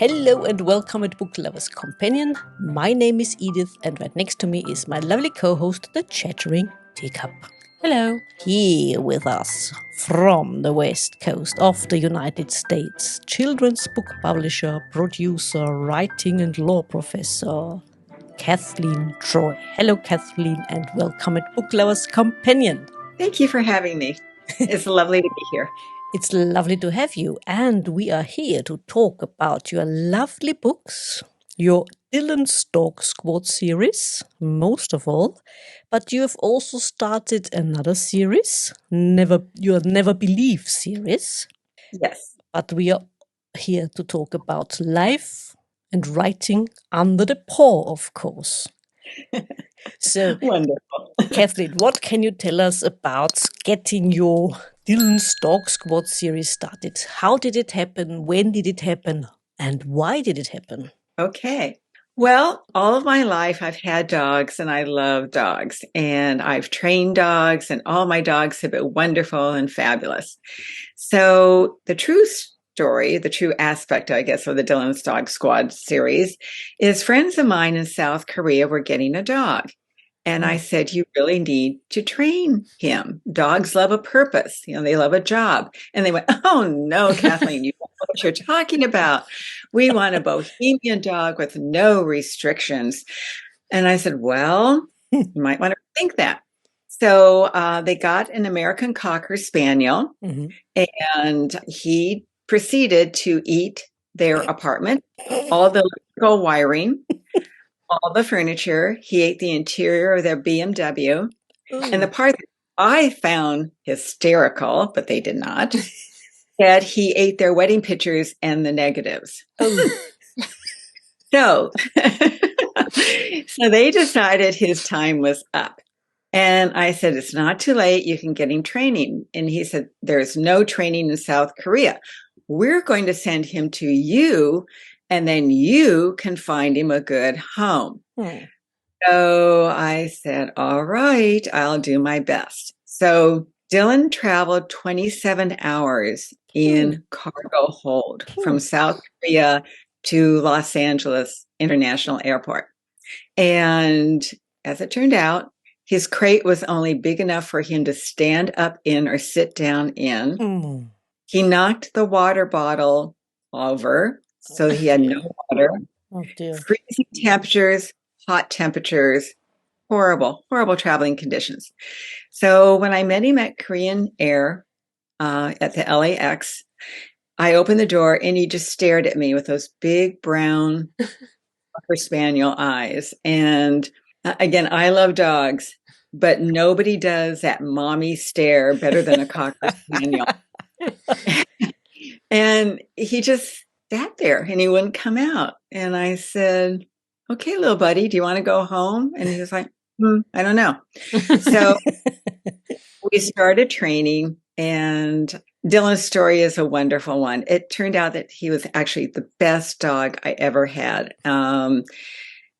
Hello and welcome at Book Lovers Companion. My name is Edith, and right next to me is my lovely co-host, the Chattering Teacup. Hello. Here with us from the west coast of the United States, children's book publisher, producer, writing and law professor, Kathleen Troy. Hello, Kathleen, and welcome at Book Lovers Companion. Thank you for having me. It's lovely to be here. It's lovely to have you, and we are here to talk about your lovely books, your Dylan Stalk Squad series, most of all, but you have also started another series, your Never Believe series. Yes. But we are here to talk about life and writing under the paw, of course. So, wonderful. Kathleen, what can you tell us about getting your Dylan Stalk Squad series started? How did it happen? When did it happen? And why did it happen? Okay. Well, all of my life I've had dogs and I love dogs, and I've trained dogs, and all my dogs have been wonderful and fabulous. So the true story, the true aspect, I guess, of the Dylan Stalk Squad series is friends of mine in South Korea were getting a dog. And I said, you really need to train him. Dogs love a purpose. They love a job. And they went, oh, no, Kathleen, you don't know what you're talking about. We want a bohemian dog with no restrictions. And I said, well, you might want to think that. So they got an American Cocker Spaniel, and he proceeded to eat their apartment, all the electrical wiring, all the furniture. He ate the interior of their BMW. Ooh. And the part that I found hysterical, but they did not, that he ate their wedding pictures and the negatives. So they decided his time was up. And I said, it's not too late. You can get him training. And he said, there's no training in South Korea. We're going to send him to you, and then you can find him a good home. So I said, all right, I'll do my best. So Dylan traveled 27 hours in cargo hold from South Korea to Los Angeles International Airport. And as it turned out, his crate was only big enough for him to stand up in or sit down in. He knocked the water bottle over, so he had no water. Oh, dear. Freezing temperatures, hot temperatures, horrible, horrible traveling conditions. So when I met him at Korean Air at the LAX, I opened the door and he just stared at me with those big brown Cocker Spaniel eyes. And again, I love dogs, but nobody does that mommy stare better than a Cocker Spaniel. And he just sat there and he wouldn't come out. And I said, okay, little buddy, do you want to go home? And he was like, I don't know. So we started training, and Dylan's story is a wonderful one. It turned out that he was actually the best dog I ever had.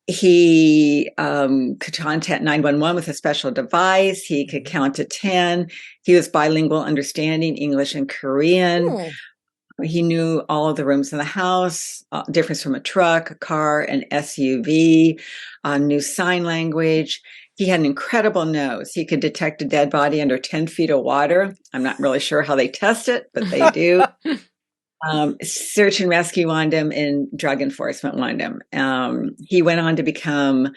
He could contact 911 with a special device. He could count to 10. He was bilingual, understanding English and Korean. He knew all of the rooms in the house, difference from a truck, a car, an SUV, knew sign language. He had an incredible nose. He could detect a dead body under 10 feet of water. I'm not really sure how they test it, but they do. Search and rescue wanted him, and drug enforcement wanted him. He went on to become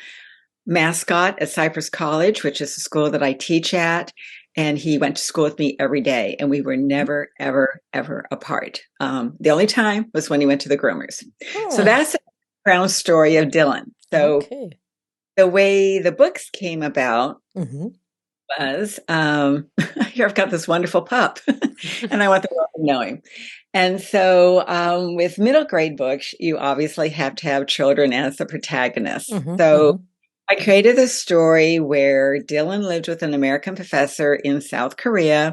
mascot at Cypress College, which is the school that I teach at. And he went to school with me every day, and we were never, ever, ever apart. The only time was when he went to the groomers. So that's the background story of Dylan. So the way the books came about was, here I've got this wonderful pup, and I want the world to know him. And so with middle grade books, you obviously have to have children as the protagonists. So I created a story where Dylan lived with an American professor in South Korea.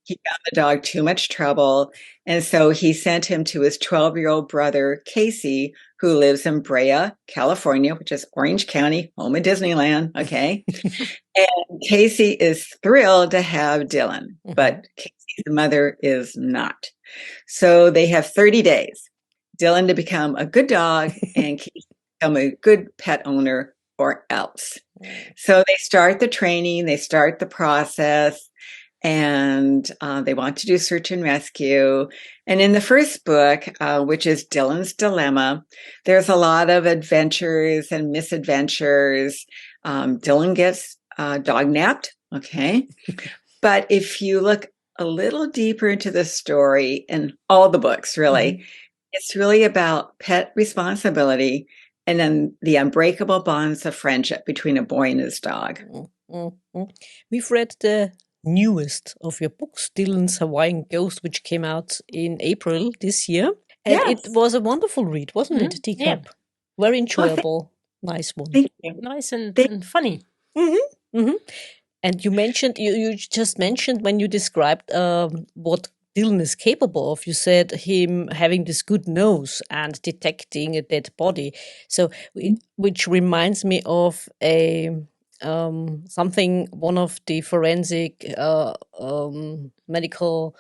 He got the dog too much trouble. And so he sent him to his 12-year-old brother, Casey, who lives in Brea, California, which is Orange County, home of Disneyland. Okay. And Casey is thrilled to have Dylan, but Casey's mother is not. So they have 30 days. Dylan to become a good dog and Casey to become a good pet owner or else. So they start the training, they start the process, and they want to do search and rescue. And in the first book, which is Dylan's Dilemma, there's a lot of adventures and misadventures. Dylan gets dog napped, okay? But if you look a little deeper into the story, in all the books, really, it's really about pet responsibility and then the unbreakable bonds of friendship between a boy and his dog. We've read the newest of your books, Dylan's Hawaiian Ghost, which came out in April this year. And Yes. it was a wonderful read, wasn't it, Teacup? Yeah. Very enjoyable. Nice one. Thank you. Nice and funny. And you just mentioned when you described what Dylan is capable of, you said him having this good nose and detecting a dead body. So, which reminds me of a something one of the forensic medical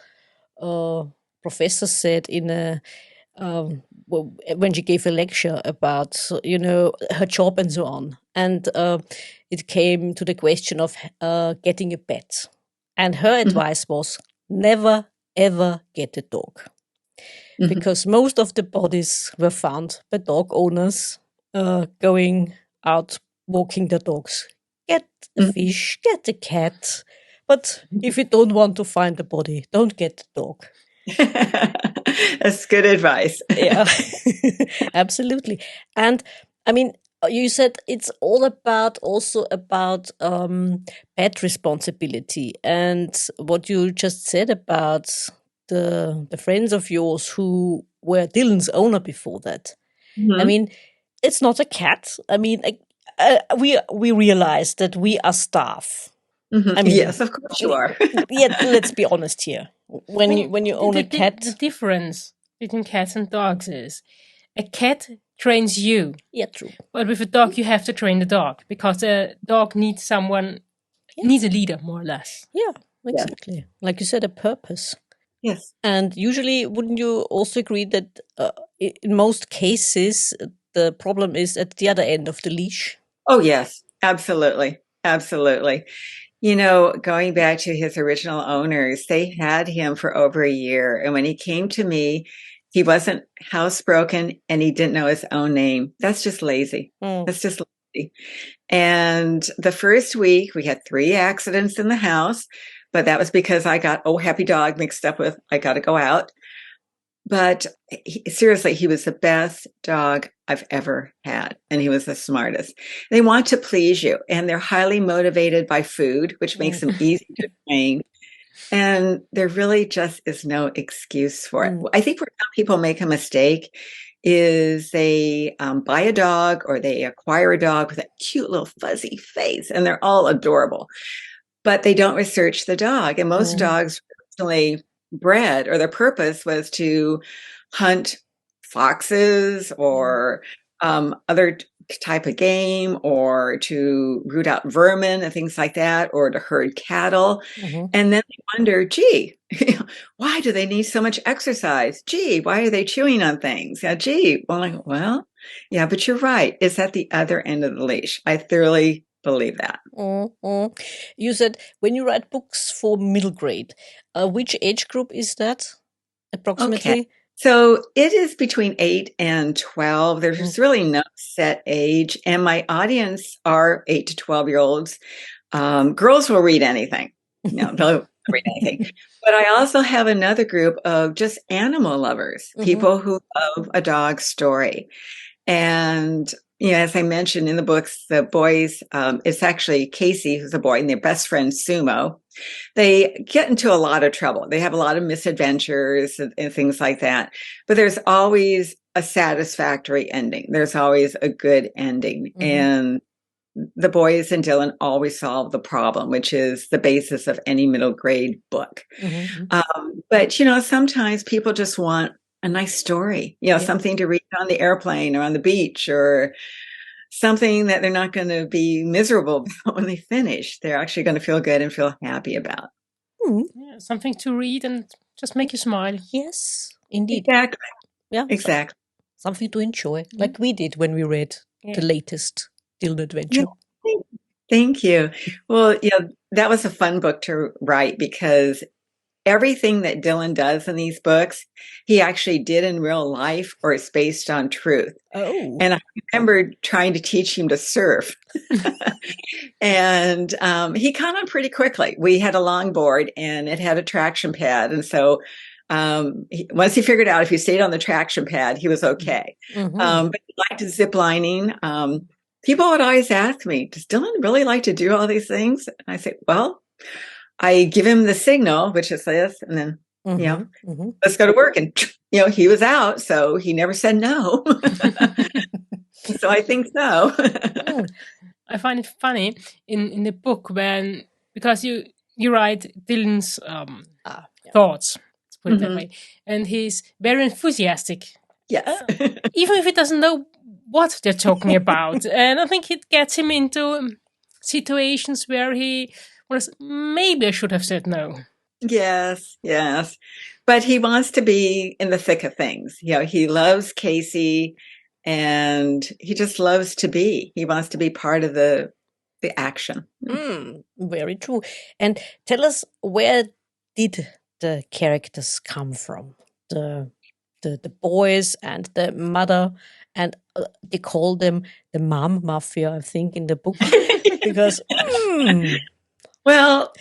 professors said in a when she gave a lecture about her job and so on, and it came to the question of getting a pet, and her advice was never ever get a dog, because most of the bodies were found by dog owners going out walking their dogs. Get a fish, get a cat, but if you don't want to find the body, don't get the dog. That's good advice. Yeah, absolutely. And I mean, you said it's all also about pet responsibility, and what you just said about the friends of yours who were Dylan's owner before that. I mean, it's not a cat. I mean, we realize that we are staff. I mean, yes, of course you are. Yeah, let's be honest here. When you own a cat, the difference between cats and dogs is a cat trains you. Yeah, true. But with a dog, you have to train the dog, because a dog needs needs a leader, more or less. Yeah, exactly. Yeah. Like you said, a purpose. Yes. And usually, wouldn't you also agree that in most cases, the problem is at the other end of the leash? Oh, yes, absolutely. Absolutely. You know, going back to his original owners, they had him for over a year. And when he came to me, he wasn't housebroken and he didn't know his own name. That's just lazy. That's just lazy. And the first week, we had 3 accidents in the house, but that was because I got Oh Happy Dog mixed up with I Gotta Go Out. But seriously, he was the best dog I've ever had. And he was the smartest. They want to please you. And they're highly motivated by food, which makes them easy to train. And there really just is no excuse for it. I think where some people make a mistake is they buy a dog or they acquire a dog with a cute little fuzzy face. And they're all adorable. But they don't research the dog. And most dogs originally bred, or their purpose was to hunt foxes or other type of game, or to root out vermin and things like that, or to herd cattle. And then they wonder, gee, why do they need so much exercise? Gee, why are they chewing on things? Yeah, gee, well, yeah, but you're right. It's at the other end of the leash. I thoroughly believe that. You said when you write books for middle grade, which age group is that approximately? Okay. So it is between 8 and 12. There's really no set age. And my audience are 8 to 12-year-olds. Girls will read anything. No, they'll read anything. But I also have another group of just animal lovers, people who love a dog story. And as I mentioned in the books, the boys, it's actually Casey, who's a boy, and their best friend, Sumo. They get into a lot of trouble. They have a lot of misadventures and things like that. But there's always a satisfactory ending. There's always a good ending. And the boys and Dylan always solve the problem, which is the basis of any middle grade book. But, sometimes people just want a nice story, something to read on the airplane or on the beach, or something that they're not going to be miserable about when they finish. They're actually going to feel good and feel happy about. Something to read and just make you smile. Yes, indeed. Exactly. Yeah, exactly. something to enjoy, like we did when we read the latest Dylan adventure. Yeah. Thank you. Well, that was a fun book to write because everything that Dylan does in these books, he actually did in real life, or it's based on truth. Oh. And I remember trying to teach him to surf. And he caught on pretty quickly. We had a longboard and it had a traction pad. And so once he figured out if he stayed on the traction pad, he was okay. But he liked zip lining. People would always ask me, does Dylan really like to do all these things? And I say, well, I give him the signal, which is this, and then, let's go to work. And, he was out, so he never said no. So I think so. I find it funny in the book because you write Dylan's thoughts, let's put it that way, and he's very enthusiastic. Yes. Even if he doesn't know what they're talking about. And I think it gets him into situations where he was, maybe I should have said no. Yes. But he wants to be in the thick of things. He loves Casey and he just loves to be. He wants to be part of the action. Very true. And tell us, where did the characters come from? The boys and the mother, and they call them the mom mafia, I think, in the book. Because well,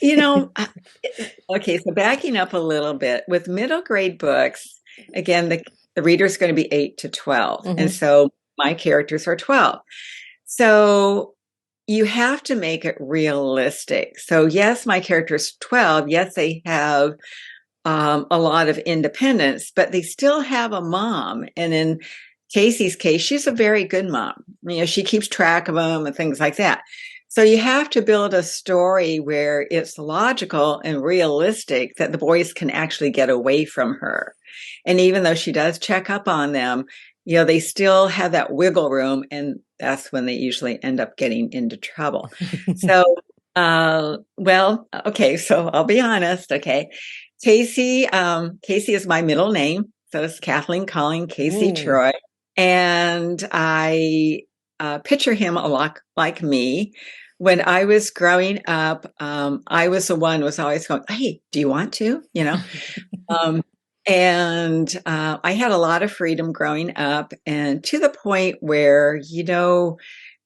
okay, so backing up a little bit, with middle grade books, again, the reader's going to be 8 to 12. And so my characters are 12. So you have to make it realistic. So yes, my character's 12. Yes, they have a lot of independence, but they still have a mom. And in Casey's case, she's a very good mom. She keeps track of them and things like that. So you have to build a story where it's logical and realistic that the boys can actually get away from her. And even though she does check up on them, they still have that wiggle room, and that's when they usually end up getting into trouble. So, okay, so I'll be honest, okay. Casey is my middle name. So it's Kathleen calling Casey Troy. And I picture him a lot like me. When I was growing up, I was the one who was always going, hey, do you want to? And I had a lot of freedom growing up, and to the point where,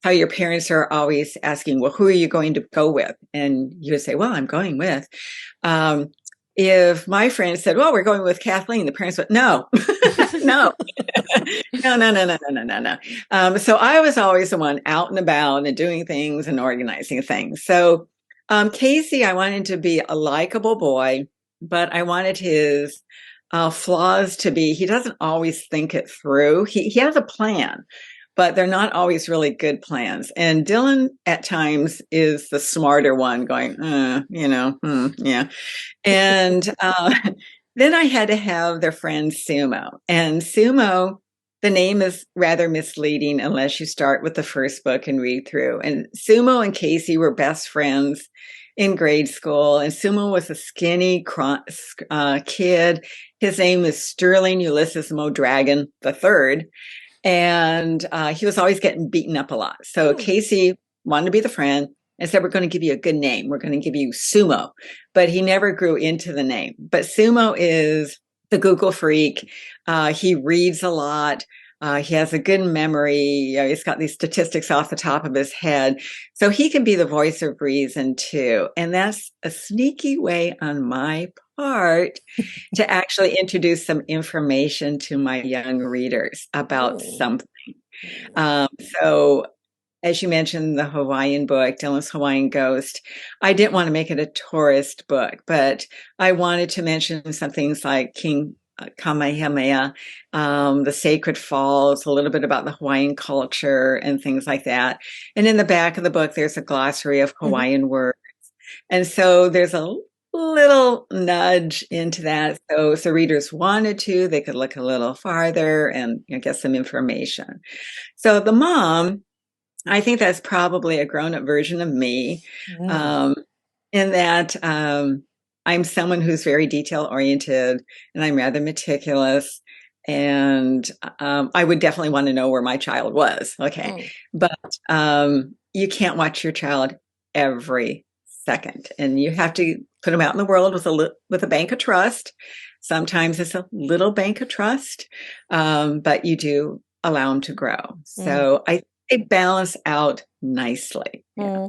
how your parents are always asking, well, who are you going to go with? And you would say, well, I'm going with. If my friend said, well, we're going with Kathleen, the parents went, no, no. No. So I was always the one out and about and doing things and organizing things. So Casey, I wanted to be a likable boy, but I wanted his flaws to be, he doesn't always think it through. He has a plan, but they're not always really good plans. And Dylan at times is the smarter one going, yeah. And then I had to have their friend Sumo. And Sumo, the name is rather misleading unless you start with the first book and read through. And Sumo and Casey were best friends in grade school. And Sumo was a skinny kid. His name is Sterling Ulysses Modragon III. And he was always getting beaten up a lot. So Casey wanted to be the friend and said, we're going to give you a good name. We're going to give you Sumo. But he never grew into the name. But Sumo is the Google freak. He reads a lot. He has a good memory. He's got these statistics off the top of his head. So he can be the voice of reason too. And that's a sneaky way on my part to actually introduce some information to my young readers about something. So as you mentioned, the Hawaiian book, Dylan's Hawaiian Ghost, I didn't want to make it a tourist book, but I wanted to mention some things like King Kamehameha, the Sacred Falls, a little bit about the Hawaiian culture and things like that. And in the back of the book, there's a glossary of Hawaiian words. And so there's a little nudge into that. So if the readers wanted to, they could look a little farther and get some information. So the mom, I think that's probably a grown-up version of me, in that I'm someone who's very detail-oriented and I'm rather meticulous. And I would definitely want to know where my child was. Okay. But you can't watch your child every second, and you have to put them out in the world with a bank of trust. Sometimes it's a little bank of trust, but you do allow them to grow. So they balance out nicely. Yeah.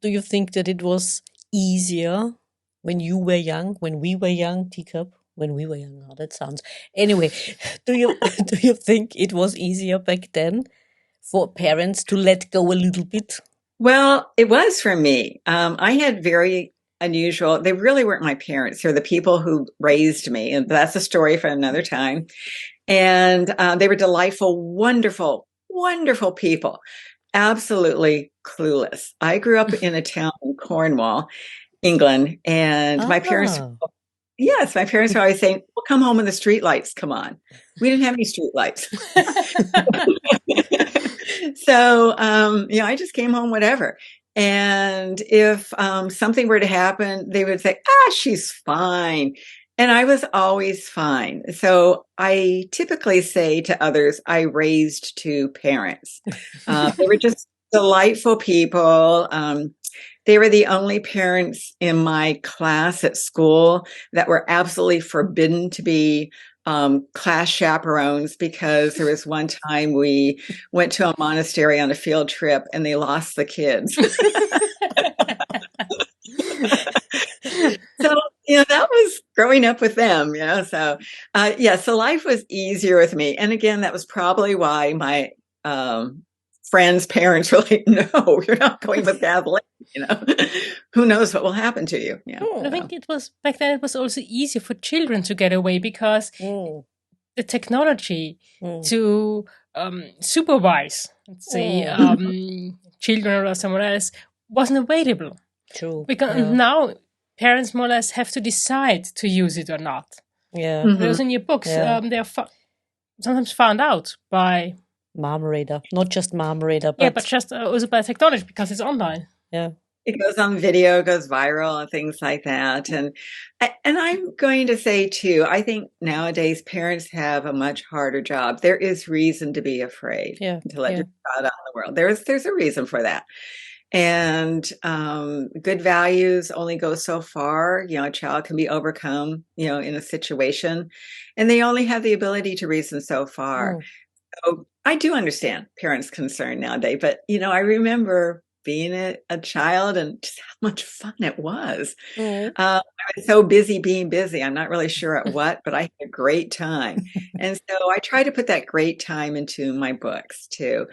Do you think that it was easier when you were young, when we were young, Teacup? When we were young, oh, that sounds. Anyway, do you think it was easier back then for parents to let go a little bit? Well, it was for me. I had very unusual. They really weren't my parents. They're the people who raised me, and that's a story for another time. And they were delightful, wonderful, wonderful people. Absolutely clueless. I grew up in a town in Cornwall, England, and my parents. Yes, my parents were always saying, "Well, come home when the street lights come on." We didn't have any street lights. So, I just came home, whatever. And if something were to happen, they would say, she's fine. And I was always fine. So I typically say to others, I raised two parents. They were just delightful people. They were the only parents in my class at school that were absolutely forbidden to be class chaperones, because there was one time we went to a monastery on a field trip and they lost the kids. So, that was growing up with them, so, so life was easier with me. And again, that was probably why my friends' parents were like, no, you're not going with Kathleen, who knows what will happen to you. I think it was back then, it was also easier for children to get away, because the technology to supervise, let's say, children or someone else wasn't available. True. Because now parents more or less have to decide to use it or not. Yeah. Those in your books, they're sometimes found out by Marmorator, not just Marmorator, but just also by technology, because it's online. Yeah. It goes on video, goes viral, and things like that. And I'm going to say too, I think nowadays parents have a much harder job. There is reason to be afraid to let your child out in the world. There's a reason for that. And good values only go so far. A child can be overcome, in a situation, and they only have the ability to reason so far. So I do understand parents' concern nowadays, but I remember being a child and just how much fun it was. I was so busy being busy. I'm not really sure at what, but I had a great time. And so I try to put that great time into my books too.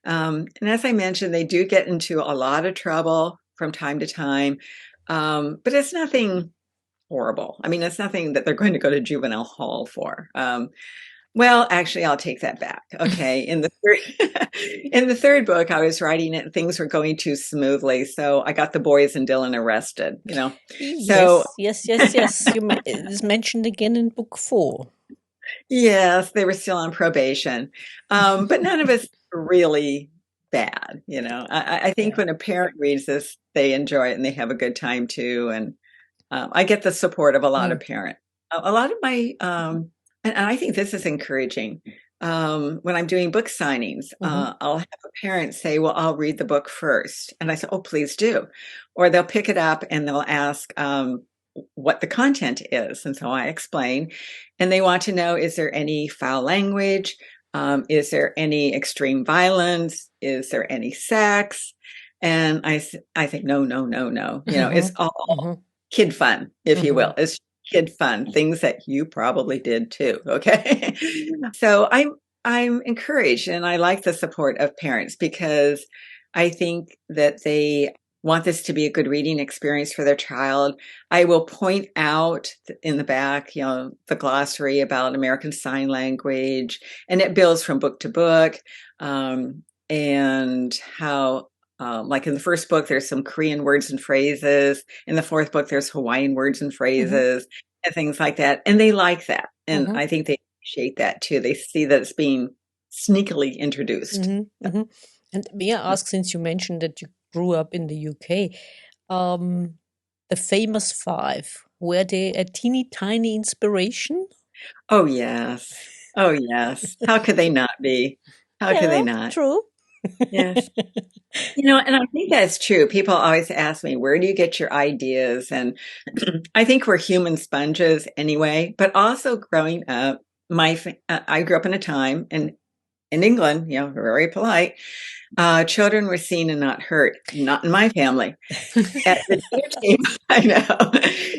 And as I mentioned, they do get into a lot of trouble from time to time, but it's nothing horrible. I mean, it's nothing that they're going to go to juvenile hall for. Well, actually, I'll take that back. Okay. In the third book, I was writing it, things were going too smoothly. So I got the boys and Dylan arrested, So Yes. It is mentioned again in book 4. Yes, they were still on probation. But none of it's really bad. I think when a parent reads this, they enjoy it and they have a good time too. And I get the support of a lot of parents. A lot of my, and I think this is encouraging. When I'm doing book signings, I'll have a parent say, well, I'll read the book first. And I say, oh, please do. Or they'll pick it up and they'll ask what the content is. And so I explain. And they want to know, is there any foul language? Is there any extreme violence? Is there any sex? And I think, no. It's all kid fun, if you will. It's kid fun, things that you probably did too. Okay. So I'm encouraged, and I like the support of parents, because I think that they want this to be a good reading experience for their child. I will point out in the back, the glossary about American Sign Language, and it builds from book to book, and how like in the first book, there's some Korean words and phrases. In the fourth book, there's Hawaiian words and phrases and things like that. And they like that. And I think they appreciate that too. They see that it's being sneakily introduced. And may I ask, since you mentioned that you grew up in the UK, the famous 5, were they a teeny tiny inspiration? Oh, yes. Oh, yes. How could they not be? How could they not? True. Yes. And I think that's true. People always ask me, where do you get your ideas? And I think we're human sponges anyway, but also growing up, I grew up in a time in England, very polite. Children were seen and not heard, not in my family. At the dinner table, I know.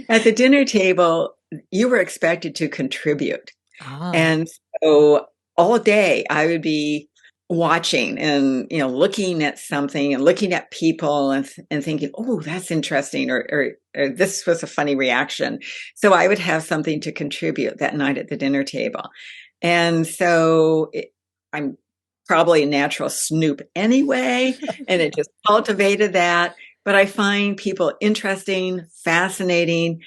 At the dinner table, you were expected to contribute. And so all day I would be watching and, looking at something and looking at people and thinking, oh, that's interesting, or this was a funny reaction. So I would have something to contribute that night at the dinner table. And so I'm probably a natural snoop anyway, and it just cultivated that. But I find people interesting, fascinating.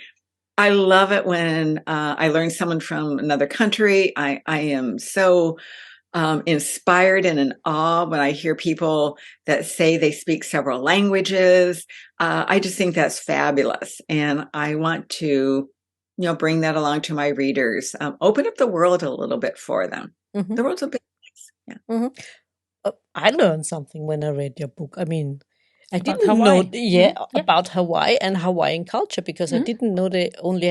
I love it when I learn someone from another country. I am so inspired and in awe when I hear people that say they speak several languages. I just think that's fabulous. And I want to, bring that along to my readers, open up the world a little bit for them. Mm-hmm. The world's a big place. Yeah. Mm-hmm. I learned something when I read your book. I mean, I didn't know, about Hawaii and Hawaiian culture, because I didn't know they only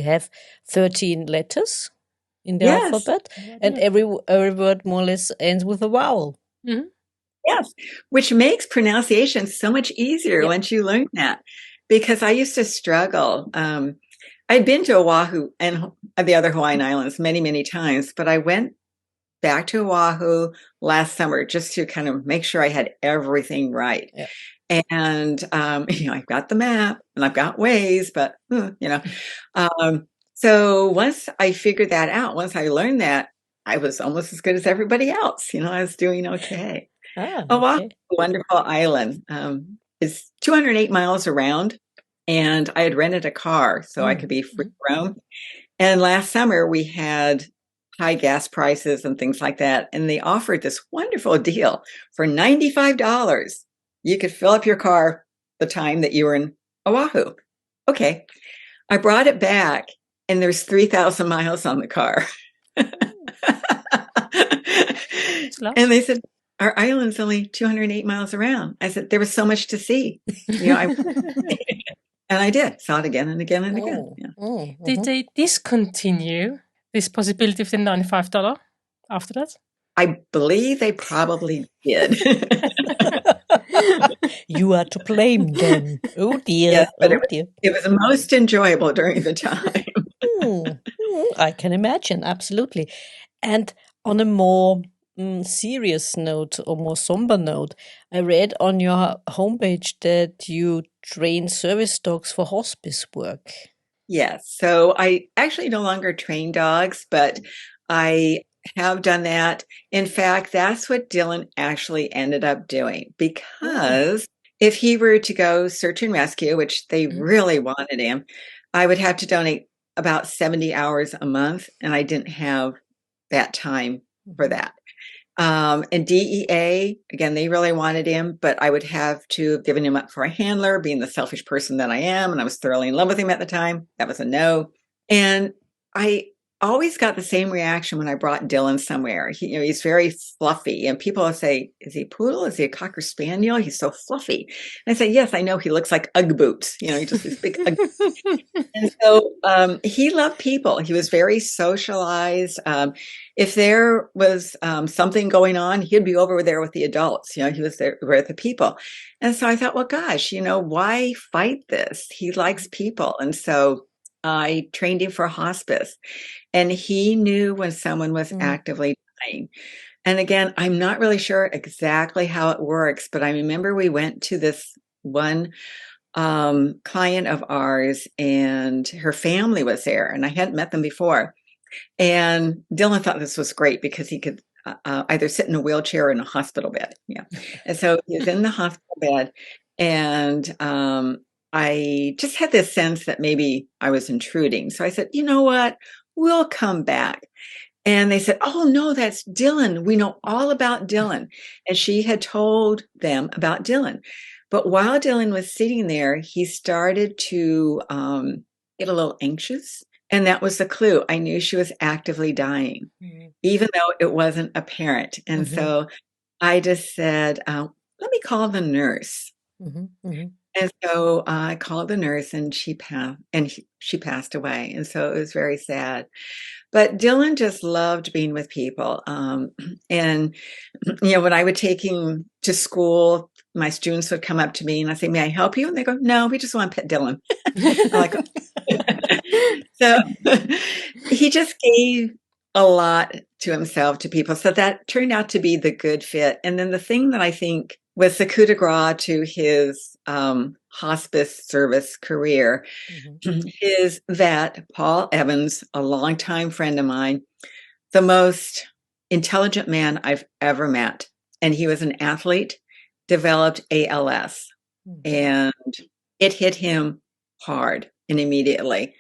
have 13 letters in the alphabet, and every word more or less ends with a vowel. Mm-hmm. Yes, which makes pronunciation so much easier once you learn that. Because I used to struggle. I'd been to Oahu and the other Hawaiian Islands many, many times, but I went back to Oahu last summer just to kind of make sure I had everything right. Yeah. And, I've got the map and I've got Waze, but, so once I figured that out, once I learned that, I was almost as good as everybody else. I was doing okay. Oahu, a wonderful island. It's 208 miles around, and I had rented a car so I could be free to roam. And last summer we had high gas prices and things like that. And they offered this wonderful deal for $95. You could fill up your car the time that you were in Oahu. Okay. I brought it back and there's 3,000 miles on the car. And they said, our island's only 208 miles around. I said, there was so much to see. And I did. Saw it again and again and again. Yeah. Did they discontinue this possibility of the $95 after that? I believe they probably did. You are to blame then. Oh dear. Yes, but it was most enjoyable during the time. I can imagine, absolutely. And on a more serious note or more somber note, I read on your homepage that you train service dogs for hospice work. Yes. So I actually no longer train dogs, but I have done that. In fact, that's what Dylan actually ended up doing, because if he were to go search and rescue, which they really wanted him, I would have to donate about 70 hours a month, and I didn't have that time for that. And DEA, again, they really wanted him, but I would have to have given him up for a handler, being the selfish person that I am. And I was thoroughly in love with him at the time. That was a no. And I always got the same reaction when I brought Dylan somewhere. He's very fluffy, and people will say, is he a poodle? Is he a Cocker Spaniel? He's so fluffy. And I say, yes, I know he looks like Ugg boots. He just this big Ugg boots. And so he loved people. He was very socialized. If there was something going on, he'd be over there with the adults. He was there with the people. And so I thought, well, gosh, why fight this? He likes people. And so I trained him for hospice, and he knew when someone was actively dying. And again, I'm not really sure exactly how it works, but I remember we went to this one client of ours, and her family was there, and I hadn't met them before. And Dylan thought this was great because he could either sit in a wheelchair or in a hospital bed. Yeah. And so he was in the hospital bed, and I just had this sense that maybe I was intruding. So I said, you know what? We'll come back. And they said, oh, no, that's Dylan. We know all about Dylan. And she had told them about Dylan. But while Dylan was sitting there, he started to get a little anxious. And that was the clue. I knew she was actively dying, even though it wasn't apparent. And so I just said, let me call the nurse. And so I called the nurse, and she passed away. And so it was very sad. But Dylan just loved being with people. And, when I would take him to school, my students would come up to me and I'd say, may I help you? And they go, no, we just want to pet Dylan. I'm like, so he just gave a lot to himself, to people. So that turned out to be the good fit. And then the thing that I think was the coup de grace to his hospice service career is that Paul Evans, a longtime friend of mine, the most intelligent man I've ever met, and he was an athlete, developed ALS, and it hit him hard and immediately.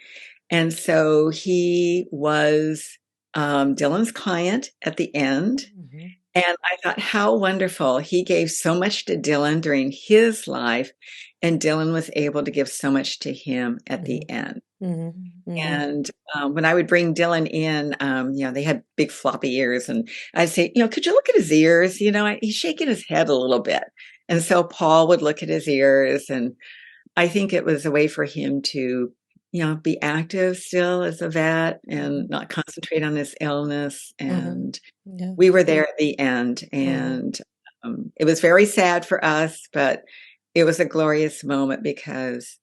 And so he was Dylan's client at the end. And I thought, how wonderful. He gave so much to Dylan during his life, and Dylan was able to give so much to him at the end. And when I would bring Dylan in, they had big floppy ears, and I'd say, could you look at his ears? He's shaking his head a little bit. And so Paul would look at his ears, and I think it was a way for him to be active still as a vet and not concentrate on his illness. And we were there at the end, and it was very sad for us, but it was a glorious moment because,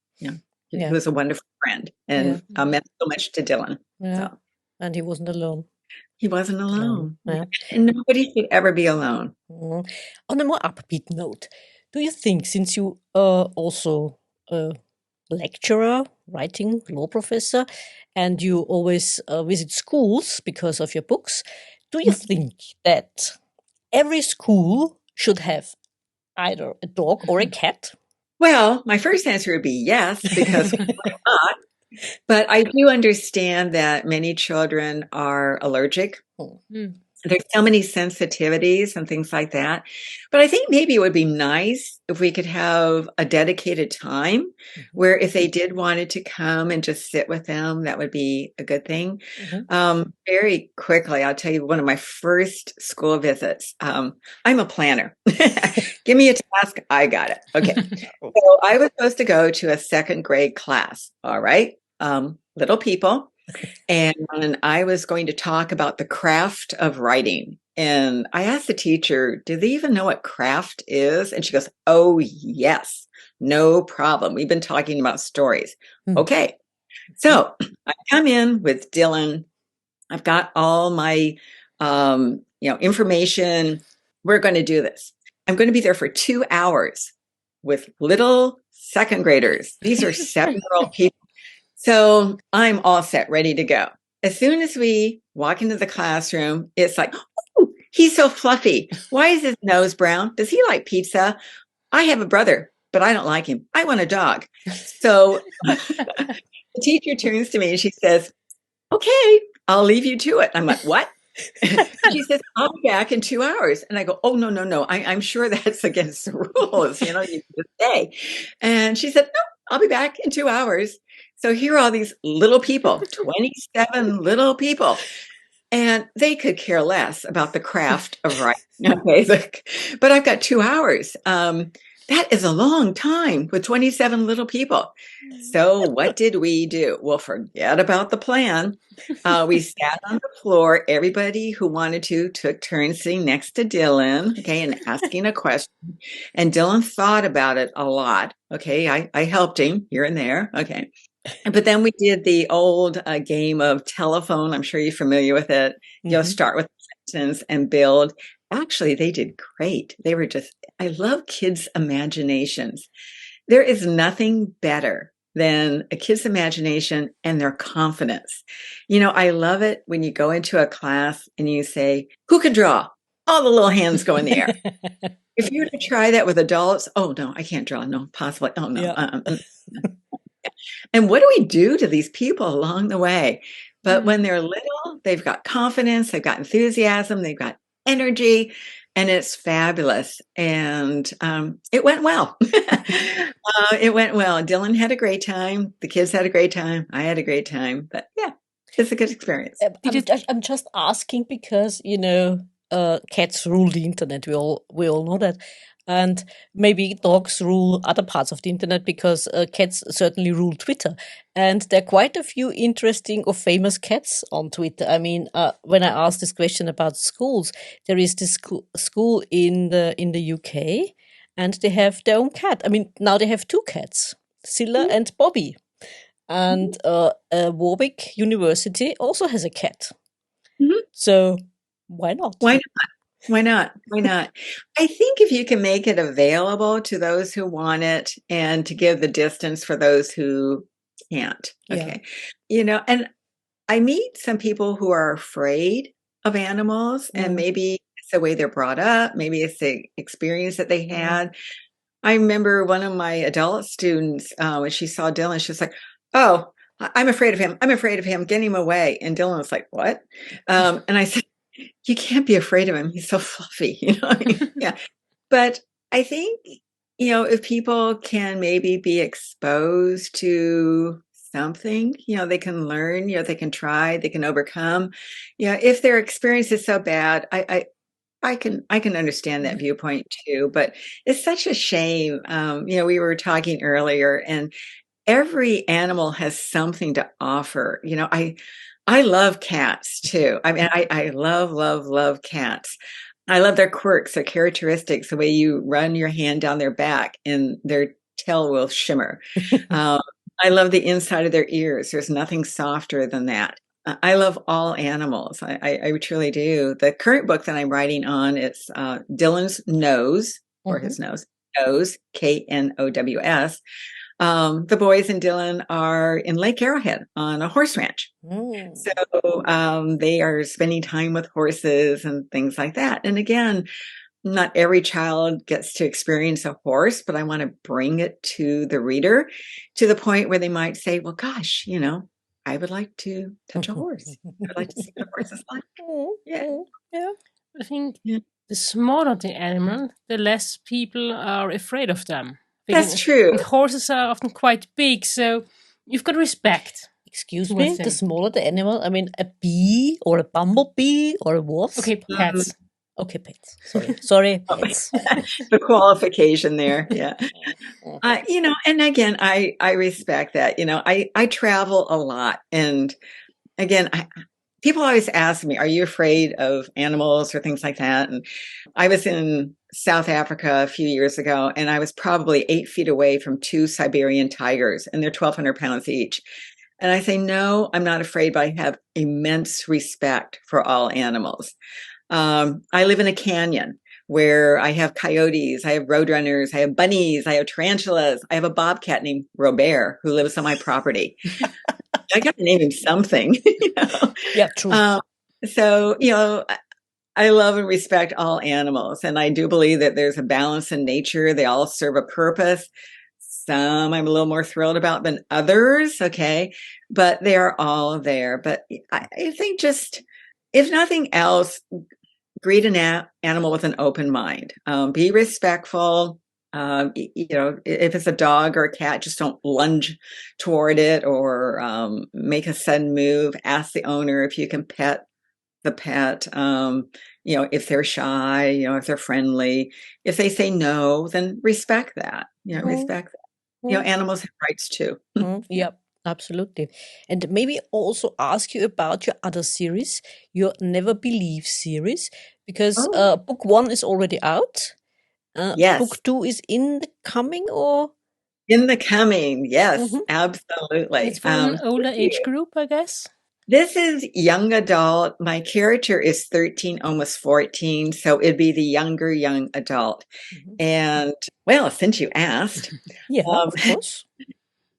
he was a wonderful friend and meant so much to Dylan. Yeah. So. And he wasn't alone. He wasn't alone. And nobody should ever be alone. On a more upbeat note, do you think, since you are also a lecturer, writing, law professor, and you always visit schools because of your books, do you think that every school should have either a dog or a cat? Well, my first answer would be yes, because why not? But I do understand that many children are allergic. There's so many sensitivities and things like that. But I think maybe it would be nice if we could have a dedicated time where if they did wanted to come and just sit with them, that would be a good thing. Very quickly, I'll tell you one of my first school visits. I'm a planner. Give me a task. I got it. Okay. So I was supposed to go to a second grade class. All right. Little people. And I was going to talk about the craft of writing. And I asked the teacher, do they even know what craft is? And she goes, oh, yes, no problem. We've been talking about stories. Okay. So I come in with Dylan. I've got all my, information. We're going to do this. I'm going to be there for 2 hours with little second graders. These are 7-year-old people. So I'm all set, ready to go. As soon as we walk into the classroom, it's like, oh, he's so fluffy. Why is his nose brown? Does he like pizza? I have a brother, but I don't like him. I want a dog. So the teacher turns to me and she says, okay, I'll leave you to it. I'm like, what? She says, I'll be back in 2 hours. And I go, oh, no. I'm sure that's against the rules. You just stay. And she said, no, I'll be back in 2 hours. So here are all these little people, 27 little people, and they could care less about the craft of writing. Okay, but I've got 2 hours. That is a long time with 27 little people. So what did we do? Well, forget about the plan. We sat on the floor. Everybody who wanted to took turns sitting next to Dylan, okay, and asking a question. And Dylan thought about it a lot. Okay, I helped him here and there. Okay. But then we did the old game of telephone. I'm sure you're familiar with it. Start with a sentence and build. Actually, they did great. I love kids' imaginations. There is nothing better than a kid's imagination and their confidence. I love it when you go into a class and you say, who can draw? All the little hands go in the air. If you were to try that with adults, oh, no, I can't draw. No, possibly. Oh, no. Yeah. And what do we do to these people along the way? But when they're little, they've got confidence, they've got enthusiasm, they've got energy. and it's fabulous. And it went well. It went well. Dylan had a great time. The kids had a great time. I had a great time. But yeah, it's a good experience. I'm just asking because, cats rule the internet. We all know that. And maybe dogs rule other parts of the internet because cats certainly rule Twitter. And there are quite a few interesting or famous cats on Twitter. I mean, when I asked this question about schools, there is this school in the UK, and they have their own cat. I mean, now they have two cats, Scylla and Bobby. And Warwick University also has a cat. Mm-hmm. So why not? Why not? Why not? Why not? I think if you can make it available to those who want it and to give the distance for those who can't. Okay. Yeah. And I meet some people who are afraid of animals, and maybe it's the way they're brought up. Maybe it's the experience that they had. I remember one of my adult students, when she saw Dylan, she was like, "Oh, I'm afraid of him. I'm afraid of him. Get him away." And Dylan was like, "What?" And I said, "You can't be afraid of him. He's so fluffy." Yeah. But I think, if people can maybe be exposed to something, they can learn, they can try, they can overcome. If their experience is so bad, I can understand that viewpoint too, but it's such a shame. We were talking earlier, and every animal has something to offer. I love cats too. I mean, I love cats. I love their quirks, their characteristics, the way you run your hand down their back and their tail will shimmer. I love the inside of their ears. There's nothing softer than that. I love all animals. I truly do. The current book that I'm writing on, it's Dylan's Nose, or his nose, Knows, the boys and Dylan are in Lake Arrowhead on a horse ranch. So they are spending time with horses and things like that. And again, not every child gets to experience a horse, but I want to bring it to the reader to the point where they might say, well, gosh, I would like to touch a horse. I'd like to see what a horse is like. Yeah. I think the smaller the animal, the less people are afraid of them. That's true. Horses are often quite big, so you've got respect. Excuse me, the smaller the animal, I mean, a bee or a bumblebee or a wasp? Okay, pets. Okay, pets. Sorry, pets. The qualification there, yeah. And again, I respect that. I travel a lot, and again, people always ask me, "Are you afraid of animals or things like that?" And I was in South Africa a few years ago, and I was probably 8 feet away from 2 Siberian tigers, and they're 1,200 pounds each. And I say, no, I'm not afraid, but I have immense respect for all animals. I live in a canyon where I have coyotes, I have roadrunners, I have bunnies, I have tarantulas, I have a bobcat named Robert who lives on my property. I got to name him something. Yeah, true. So, I love and respect all animals, and I do believe that there's a balance in nature. They all serve a purpose. Some I'm a little more thrilled about than others, okay? But they are all there. But I think just, if nothing else, greet an animal with an open mind. Be respectful. If it's a dog or a cat, just don't lunge toward it or make a sudden move. Ask the owner if you can pet the pet. If they're shy, if they're friendly. If they say no, then respect that. Respect that. Animals have rights too. Yep, absolutely. And maybe also ask you about your other series, your Never Believe series, because book 1 is already out. Yes. Book 2 is in the coming, or? In the coming, yes, absolutely. It's for an older age group, I guess. This is young adult. My character is 13, almost 14, so it'd be the younger young adult. And, well, since you asked. Yeah, of course.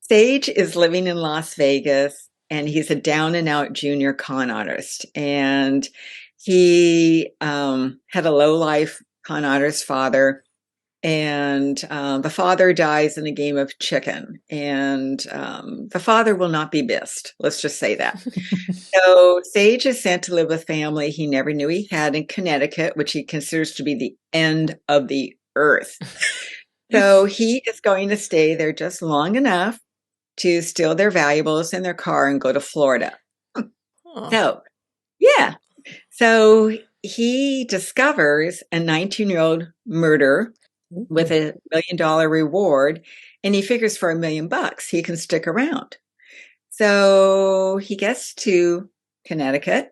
Sage is living in Las Vegas, and he's a down-and-out junior con artist. And he had a low-life con artist father. and the father dies in a game of chicken, and the father will not be missed. Let's just say that. So Sage is sent to live with family he never knew he had in Connecticut, which he considers to be the end of the earth. So he is going to stay there just long enough to steal their valuables in their car and go to Florida. So, yeah. So he discovers a 19-year-old murder with $1 million reward, and he figures for $1 million he can stick around. So he gets to Connecticut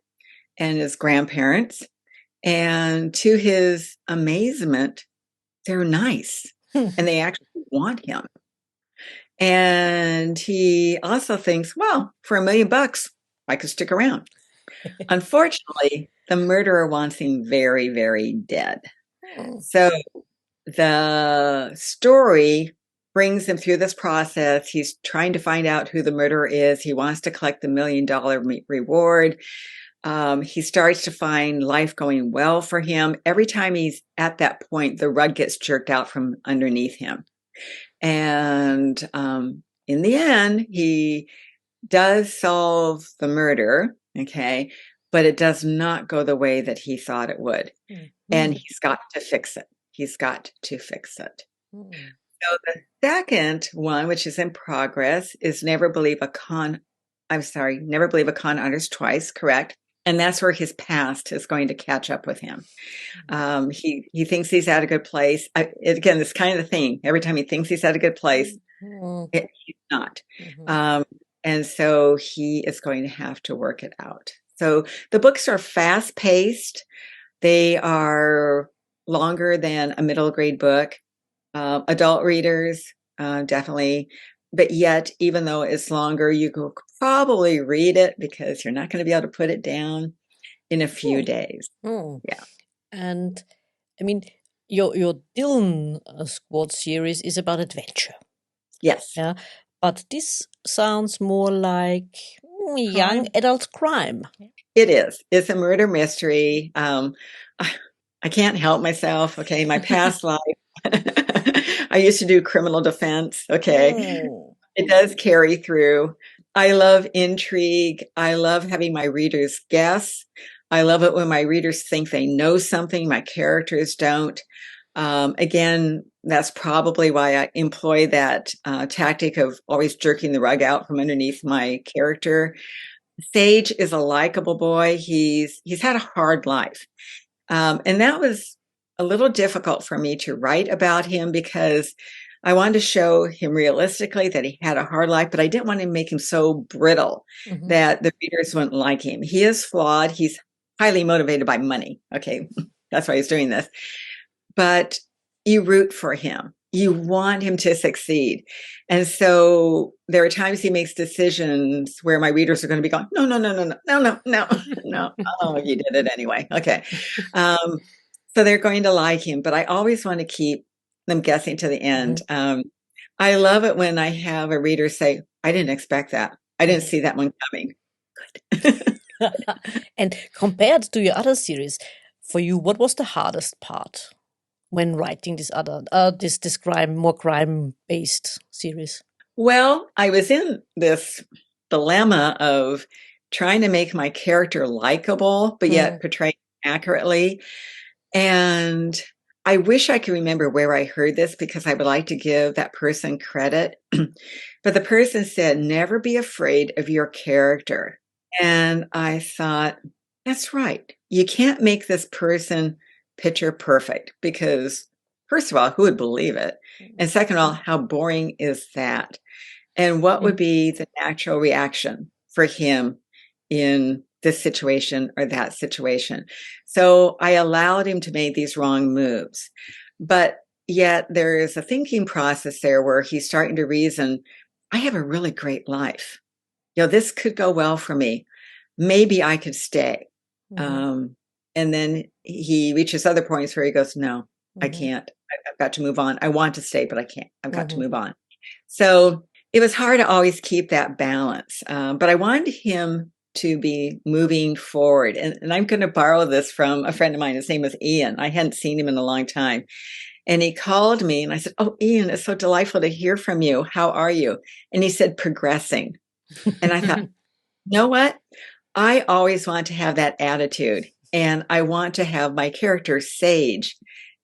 and his grandparents, and to his amazement, they're nice and they actually want him. And he also thinks, well, for $1 million, I could stick around. Unfortunately, the murderer wants him very, very dead. So the story brings him through this process. He's trying to find out who the murderer is. He wants to collect the $1 million reward. He starts to find life going well for him. Every time he's at that point, the rug gets jerked out from underneath him. And in the end, he does solve the murder, okay, but it does not go the way that he thought it would. And he's got to fix it. He's got to fix it. So the second one, which is in progress, is Never Believe a Con Artist Twice, correct? And that's where his past is going to catch up with him. He thinks he's at a good place. Again, this kind of the thing. Every time he thinks he's at a good place, he's not. And so he is going to have to work it out. So the books are fast-paced. They are longer than a middle grade book. Adult readers, definitely. But yet, even though it's longer, you could probably read it because you're not going to be able to put it down in a few days. Yeah. And I mean, your Dylan Squad series is about adventure. Yes. Yeah. But this sounds more like young adult crime. It is. It's a murder mystery. I can't help myself. Okay. My past life, I used to do criminal defense. Okay. It does carry through. I love intrigue. I love having my readers guess. I love it when my readers think they know something my characters don't. Again, that's probably why I employ that tactic of always jerking the rug out from underneath my character. Sage is a likable boy. He's had a hard life. And that was a little difficult for me to write about him because I wanted to show him realistically that he had a hard life, but I didn't want to make him so brittle that the readers wouldn't like him. He is flawed. He's highly motivated by money. Okay. That's why he's doing this. But you root for him. You want him to succeed. And so there are times he makes decisions where my readers are going to be going, no. Oh, you did it anyway. Okay. So they're going to like him, but I always want to keep them guessing to the end. I love it when I have a reader say, I didn't expect that. I didn't see that one coming. Good. And compared to your other series, for you, what was the hardest part when writing this more crime-based series? Well, I was in this dilemma of trying to make my character likable, but yet portray accurately. And I wish I could remember where I heard this because I would like to give that person credit. But the person said, never be afraid of your character. And I thought, that's right. You can't make this person picture perfect because, first of all, who would believe it? And second of all, how boring is that? And what would be the natural reaction for him in this situation or that situation? So I allowed him to make these wrong moves. But yet there is a thinking process there where he's starting to reason, I have a really great life. This could go well for me. Maybe I could stay. And then he reaches other points where he goes, no, I can't. I've got to move on. I want to stay, but I can't. I've got to move on. So it was hard to always keep that balance. But I wanted him to be moving forward. And I'm going to borrow this from a friend of mine. His name is Ian. I hadn't seen him in a long time. And he called me and I said, "Oh, Ian, it's so delightful to hear from you. How are you?" And he said, "Progressing." And I thought, you know what? I always want to have that attitude. And I want to have my character, Sage,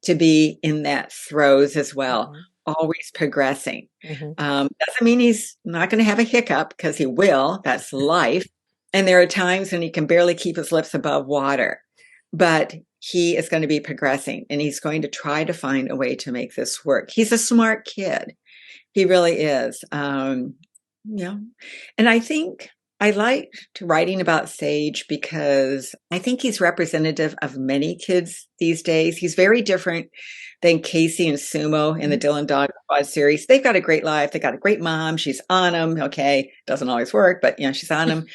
to be in that throes as well, always progressing. Doesn't mean he's not going to have a hiccup, because he will. That's life. And there are times when he can barely keep his lips above water. But he is going to be progressing, and he's going to try to find a way to make this work. He's a smart kid. He really is. Yeah. And I think I liked writing about Sage because I think he's representative of many kids these days. He's very different than Casey and Sumo in the Dylan Dog Squad series. They've got a great life. They got a great mom. She's on them. Okay. Doesn't always work, but she's on them.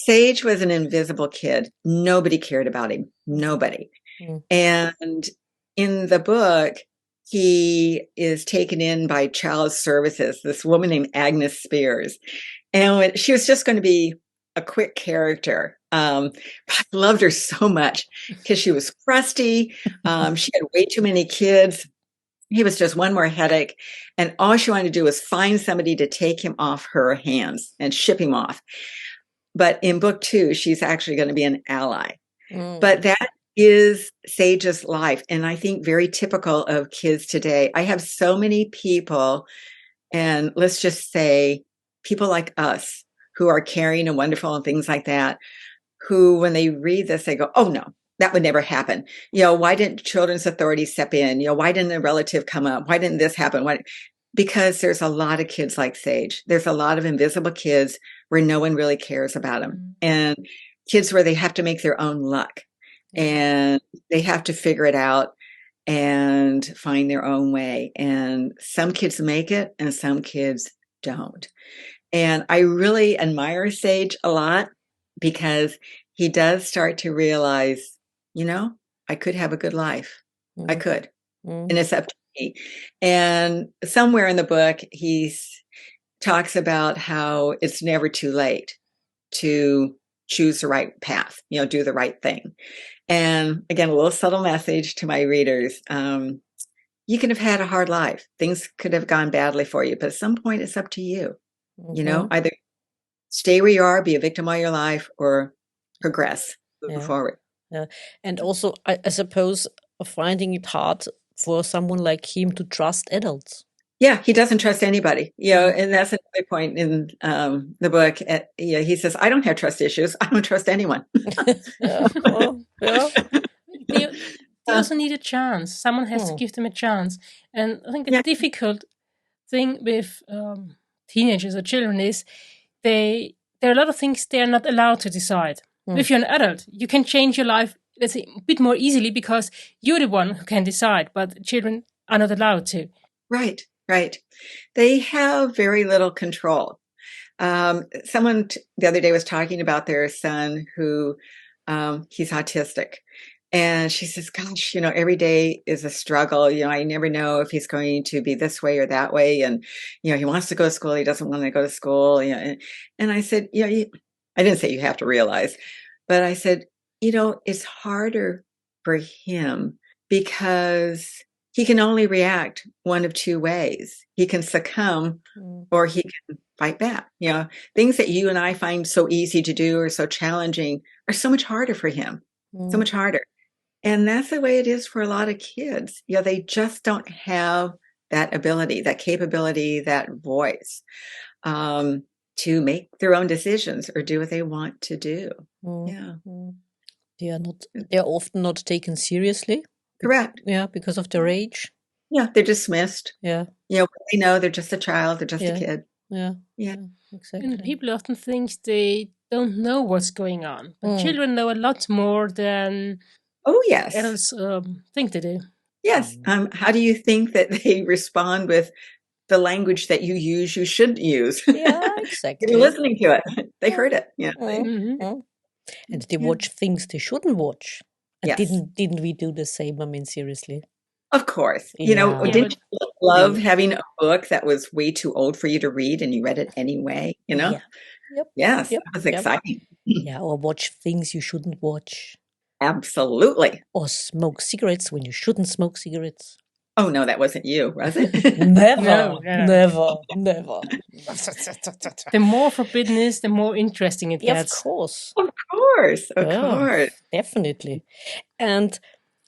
Sage was an invisible kid. Nobody cared about him. Nobody. And in the book, he is taken in by Child Services, this woman named Agnes Spears. And she was just going to be a quick character. But I loved her so much because she was crusty. She had way too many kids. He was just one more headache. And all she wanted to do was find somebody to take him off her hands and ship him off. But in book 2, she's actually going to be an ally. But that is Sage's life. And I think very typical of kids today. I have so many people, and let's just say people like us who are caring and wonderful and things like that, who when they read this, they go, "Oh no, that would never happen. Why didn't children's authorities step in? Why didn't a relative come up? Why didn't this happen?" Because there's a lot of kids like Sage. There's a lot of invisible kids where no one really cares about them, and kids where they have to make their own luck, and they have to figure it out and find their own way. And some kids make it and some kids don't. And I really admire Sage a lot because he does start to realize, I could have a good life. I could. And it's up to me. And somewhere in the book, he talks about how it's never too late to choose the right path, do the right thing. And again, a little subtle message to my readers. You can have had a hard life. Things could have gone badly for you, but at some point it's up to you. Either stay where you are, be a victim all your life, or progress, move forward. Yeah. And also, I suppose, finding it hard for someone like him to trust adults. Yeah, he doesn't trust anybody. And that's another point in the book. He says, "I don't have trust issues. I don't trust anyone." They also need a chance. Someone has to give them a chance. And I think the difficult thing with teenagers or children is there are a lot of things they are not allowed to decide. If you're an adult, you can change your life, let's say, a bit more easily because you're the one who can decide, but children are not allowed to. Right. They have very little control. Someone the other day was talking about their son who he's autistic. And she says, "Gosh, every day is a struggle. I never know if he's going to be this way or that way. And, he wants to go to school. He doesn't want to go to school." And I said, I didn't say you have to realize, but I said, it's harder for him because he can only react one of two ways. He can succumb or he can fight back. Things that you and I find so easy to do or so challenging are so much harder for him, so much harder. And that's the way it is for a lot of kids. They just don't have that ability, that capability, that voice to make their own decisions or do what they want to do. They're often not taken seriously. Correct. Yeah, because of their age. Yeah, they're dismissed. Yeah. They know they're just a child, they're just a kid. Yeah, exactly. And people often think they don't know what's going on. But children know a lot more than adults think they do. Yes. How do you think that they respond with the language that you use, you shouldn't use? Yeah, exactly. You're listening to it. They heard it. Yeah. And they watch things they shouldn't watch. And Yes. didn't we do the same? I mean, seriously. Of course. Didn't you love having a book that was way too old for you to read and you read it anyway? Yeah. Yep. Yes, that was exciting. Yeah, or watch things you shouldn't watch. Absolutely. Or smoke cigarettes when you shouldn't smoke cigarettes. Oh, no, that wasn't you, was it? Never, No. never, never. The more forbidden is, the more interesting it Yeah, of gets. course. Of course, of Yeah, course. definitely. And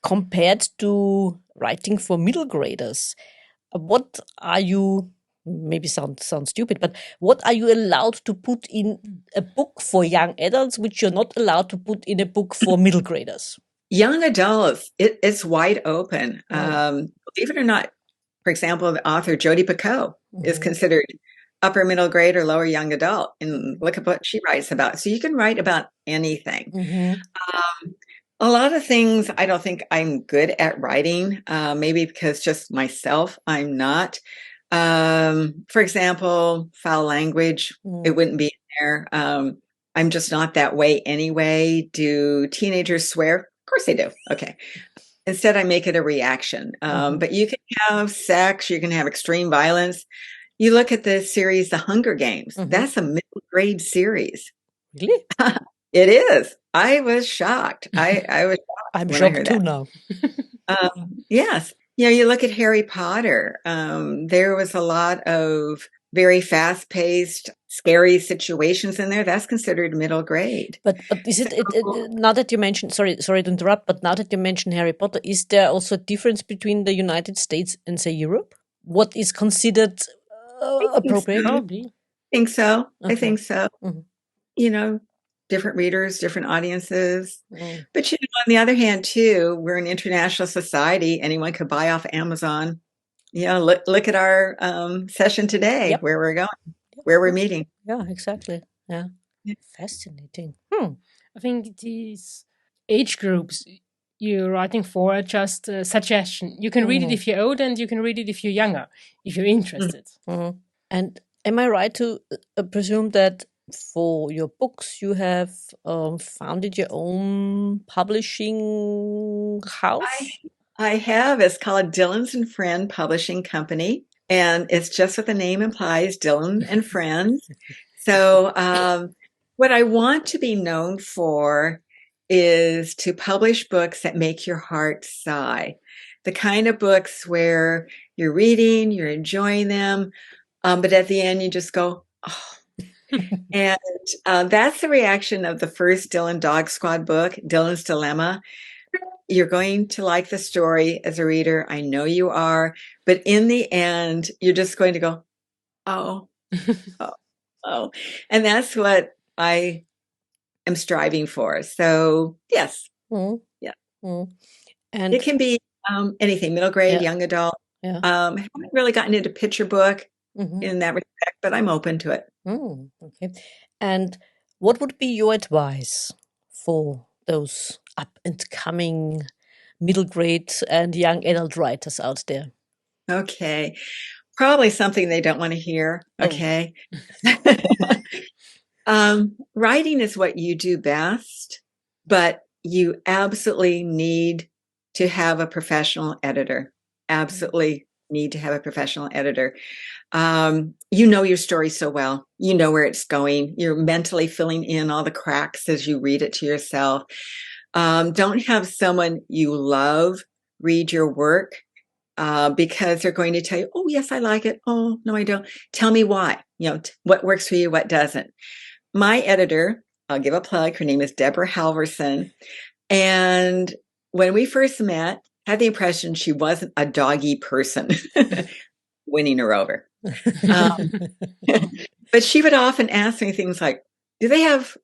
compared to writing for middle graders, what are you, maybe sounds stupid, but what are you allowed to put in a book for young adults, which you're not allowed to put in a book for middle graders? Young adults, it's wide open. Oh. Believe it or not, for example, the author Jodi Picoult is Mhm. considered upper middle grade or lower young adult. And look at what she writes about. So you can write about anything. Mhm. A lot of things I don't think I'm good at writing, maybe because just myself, I'm not. For example, foul language, it wouldn't be in there. I'm just not that way anyway. Do teenagers swear? Of course they do. Okay. Instead, I make it a reaction. But you can have sex, you can have extreme violence. You look at the series, The Hunger Games. That's a middle grade series. Really? It is. I was shocked. I was shocked I'm when I shocked heard too that. now. Yes. You look at Harry Potter. There was a lot of very fast-paced, scary situations in there. That's considered middle grade. But is it now that you mentioned, sorry to interrupt, but now that you mentioned Harry Potter, is there also a difference between the United States and, say, Europe? What is considered appropriate? Probably. I think so. I Okay. think so. You know, different readers, different audiences. But on the other hand, too, we're an international society. Anyone could buy off Amazon. Look at our session today, Yep. where we're going, where we're meeting. Yeah, exactly. Yeah. Fascinating. I think these age groups you're writing for are just a suggestion. You can read it if you're old, and you can read it if you're younger, if you're interested. And am I right to presume that for your books you have founded your own publishing house? I have. It's called Dillon's and Friend Publishing Company. And it's just what the name implies, Dillon and Friends. So what I want to be known for is to publish books that make your heart sigh. The kind of books where you're reading, you're enjoying them, but at the end you just go, oh. And that's the reaction of the first Dillon Dog Squad book, Dillon's Dilemma. You're going to like the story as a reader. I know you are. But in the end, you're just going to go, oh, oh. And that's what I am striving for. So, yes. Yeah. And it can be anything, middle grade, young adult. Haven't really gotten into picture book in that respect, but I'm open to it. Okay. And what would be your advice for those up and coming middle grade and young adult writers out there? Okay. Probably something they don't want to hear. Okay. Writing is what you do best, but you absolutely need to have a professional editor. Absolutely need to have a professional editor. You know your story so well. You know where it's going. You're mentally filling in all the cracks as you read it to yourself. Don't have someone you love read your work because they're going to tell you, oh, yes, I like it. Oh, no, I don't. Tell me why. What works for you, what doesn't. My editor, I'll give a plug. Her name is Deborah Halverson. And when we first met, I had the impression she wasn't a doggy person, winning her over. But she would often ask me things like, do they have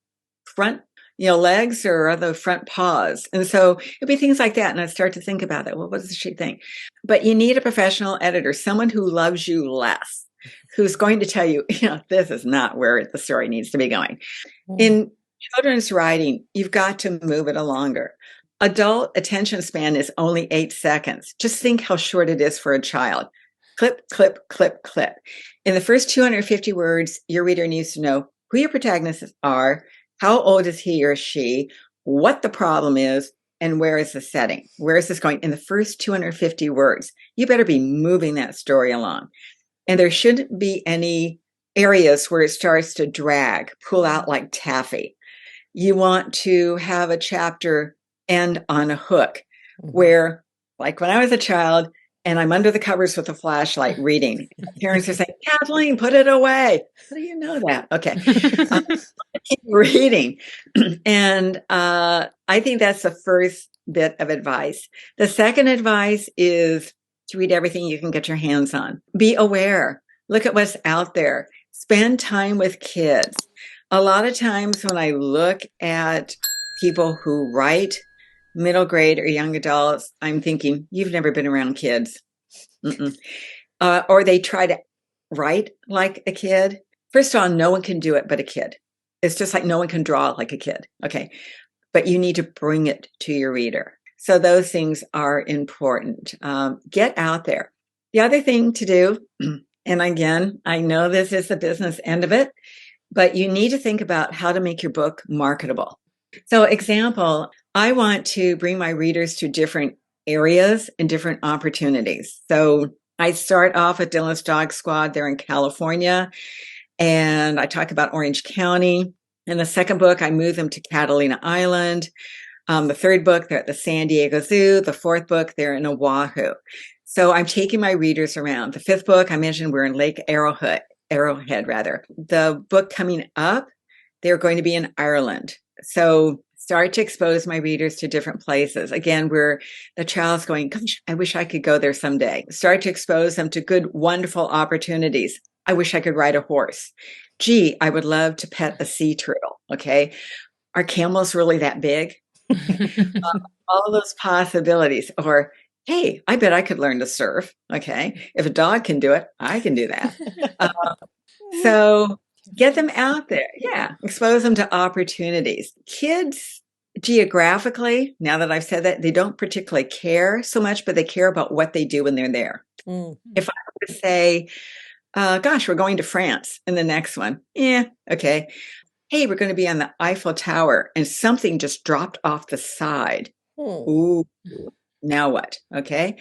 front legs or are the front paws? And so it'd be things like that. And I'd start to think about that. Well, what does she think? But you need a professional editor, someone who loves you less, who's going to tell you, this is not where the story needs to be going. In children's writing, you've got to move it longer. Adult attention span is only 8 seconds. Just think how short it is for a child. Clip, clip, clip, clip. In the first 250 words, your reader needs to know who your protagonists are, how old is he or she, what the problem is, and where is the setting? Where is this going? In the first 250 words, you better be moving that story along. And there shouldn't be any areas where it starts to drag, pull out like taffy. You want to have a chapter end on a hook where, like when I was a child, and I'm under the covers with a flashlight reading. Parents are saying, Kathleen, put it away. How do you know that? Okay. I keep reading. And I think that's the first bit of advice. The second advice is to read everything you can get your hands on. Be aware. Look at what's out there. Spend time with kids. A lot of times when I look at people who write middle grade or young adults, I'm thinking, you've never been around kids. Or they try to write like a kid. First of all, no one can do it but a kid. It's just like no one can draw like a kid. Okay. But you need to bring it to your reader. So those things are important. Get out there. The other thing to do, and again, I know this is the business end of it, but you need to think about how to make your book marketable. So example, I want to bring my readers to different areas and different opportunities. So I start off at Dylan's Dog Squad there in California, and I talk about Orange County. In the second book, I move them to Catalina Island. The third book, they're at the San Diego Zoo. The fourth book, they're in Oahu. So I'm taking my readers around. The fifth book, I mentioned we're in Lake Arrowhead. The book coming up, they're going to be in Ireland. So start to expose my readers to different places. Again, where the child's going, gosh, I wish I could go there someday. Start to expose them to good, wonderful opportunities. I wish I could ride a horse. Gee, I would love to pet a sea turtle. Okay. Are camels really that big? All those possibilities. Or, hey, I bet I could learn to surf. Okay. If a dog can do it, I can do that. So get them out there. Yeah. Expose them to opportunities. Kids, geographically, now that I've said that, they don't particularly care so much, but they care about what they do when they're there. If I were to say, gosh, we're going to France in the next one. Yeah. Okay. Hey, we're going to be on the Eiffel Tower and something just dropped off the side. Ooh, now what? Okay.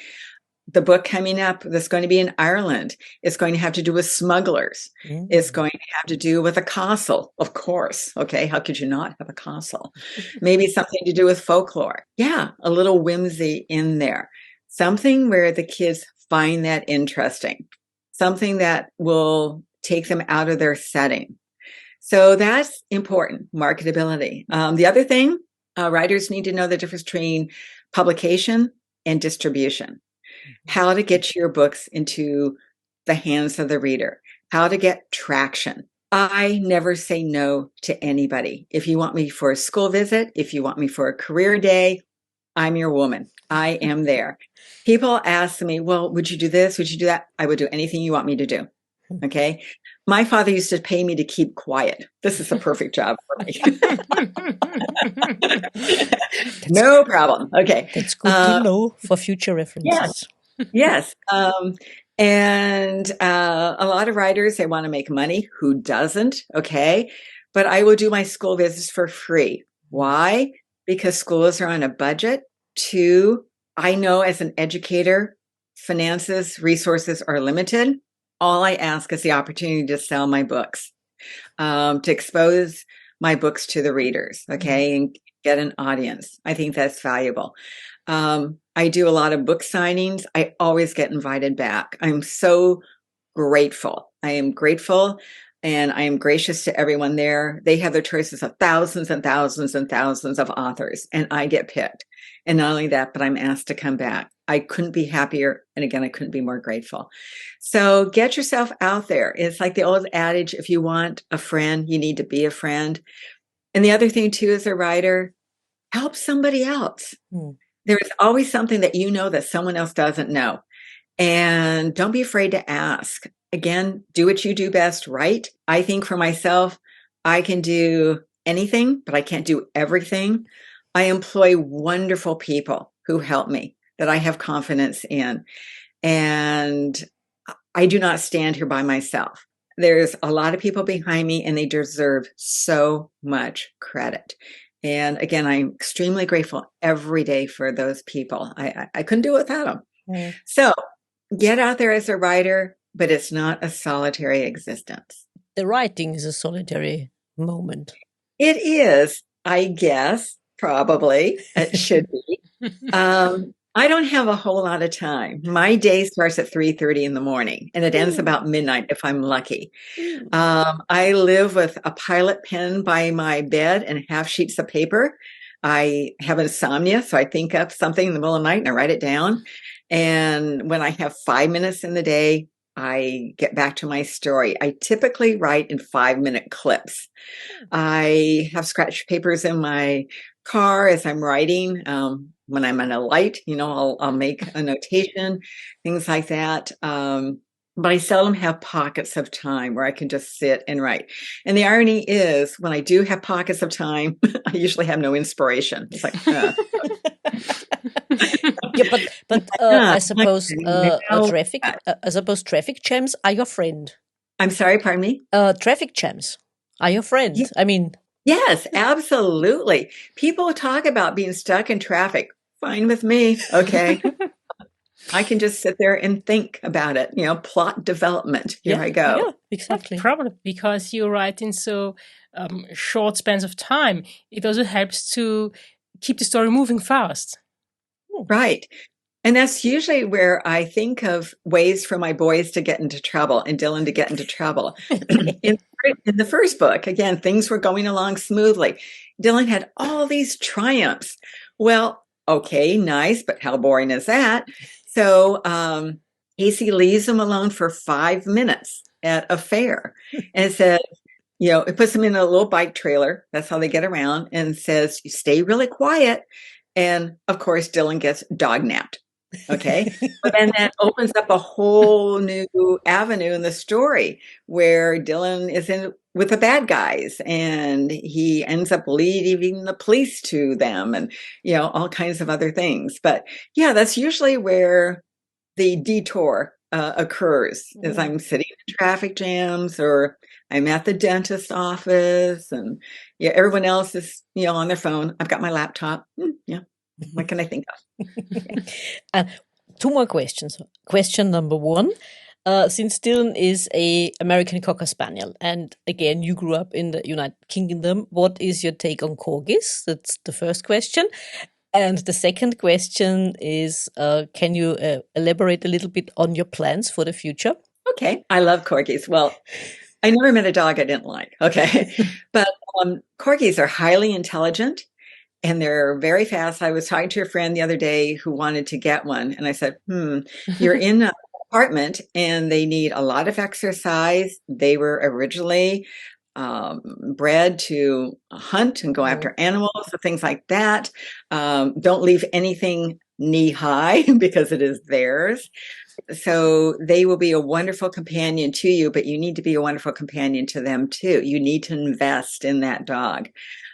The book coming up that's going to be in Ireland is going to have to do with smugglers. It's going to have to do with a castle, of course. Okay. How could you not have a castle? Maybe something to do with folklore. Yeah. A little whimsy in there. Something where the kids find that interesting. Something that will take them out of their setting. So that's important, marketability. The other thing, writers need to know the difference between publication and distribution. How to get your books into the hands of the reader. How to get traction. I never say no to anybody. If you want me for a school visit, if you want me for a career day, I'm your woman. I am there. People ask me, well, would you do this? Would you do that? I would do anything you want me to do. Okay. My father used to pay me to keep quiet. This is a perfect job for me. No problem. Okay. That's good to know for future references. Yes. And a lot of writers, they want to make money. Who doesn't? Okay. But I will do my school visits for free. Why? Because schools are on a budget. 2, I know as an educator, finances, resources are limited. All I ask is the opportunity to sell my books, to expose my books to the readers, okay, and get an audience. I think that's valuable. I do a lot of book signings. I always get invited back. I'm so grateful. I am grateful, and I am gracious to everyone there. They have their choices of thousands and thousands and thousands of authors, and I get picked. And not only that, but I'm asked to come back. I couldn't be happier. And again, I couldn't be more grateful. So get yourself out there. It's like the old adage, if you want a friend, you need to be a friend. And the other thing too, as a writer, help somebody else. There is always something that you know that someone else doesn't know. And don't be afraid to ask. Again, do what you do best, right? I think for myself, I can do anything, but I can't do everything. I employ wonderful people who help me, that I have confidence in. And I do not stand here by myself. There's a lot of people behind me, and they deserve so much credit. And again, I'm extremely grateful every day for those people. I couldn't do it without them. So get out there as a writer, but it's not a solitary existence. The writing is a solitary moment. It is, I guess. Probably it should be. I don't have a whole lot of time. My day starts at 3:30 in the morning, and it ends about midnight if I'm lucky. I live with a pilot pen by my bed and half sheets of paper. I have insomnia, so I think up something in the middle of the night and I write it down. And when I have 5 minutes in the day, I get back to my story. I typically write in 5-minute clips. I have scratch papers in my car as I'm writing. When I'm in a light, I'll make a notation, things like that. But I seldom have pockets of time where I can just sit and write. And the irony is, when I do have pockets of time, I usually have no inspiration. It's like, yeah, but I suppose traffic jams are your friend. I'm sorry, pardon me? Traffic jams are your friend. Yeah. I mean, yes, absolutely. People talk about being stuck in traffic. Fine with me. Okay. I can just sit there and think about it, plot development. Here I go. Yeah, exactly. But probably because you write in so short spans of time, it also helps to keep the story moving fast. Right. And that's usually where I think of ways for my boys to get into trouble and Dylan to get into trouble. In the first book, again, things were going along smoothly. Dylan had all these triumphs. Well, okay, nice, but how boring is that? So Casey leaves him alone for 5 minutes at a fair and says, it puts him in a little bike trailer. That's how they get around, and says, you stay really quiet. And of course, Dylan gets dog napped. Okay. But then that opens up a whole new avenue in the story where Dylan is in with the bad guys and he ends up leading the police to them and, all kinds of other things. But yeah, that's usually where the detour occurs is I'm sitting in traffic jams or I'm at the dentist's office and everyone else is, on their phone. I've got my laptop. What can I think of? 2 more questions. Question number 1. Since Dylan is a American Cocker Spaniel, and again, you grew up in the United Kingdom, what is your take on corgis? That's the first question. And the second question is, can you elaborate a little bit on your plans for the future? Okay. I love corgis. Well, I never met a dog I didn't like. Okay. But corgis are highly intelligent. And they're very fast. I was talking to a friend the other day who wanted to get one. And I said, you're in an apartment and they need a lot of exercise. They were originally bred to hunt and go after animals and things like that. Don't leave anything knee high because it is theirs. So they will be a wonderful companion to you, but you need to be a wonderful companion to them too. You need to invest in that dog.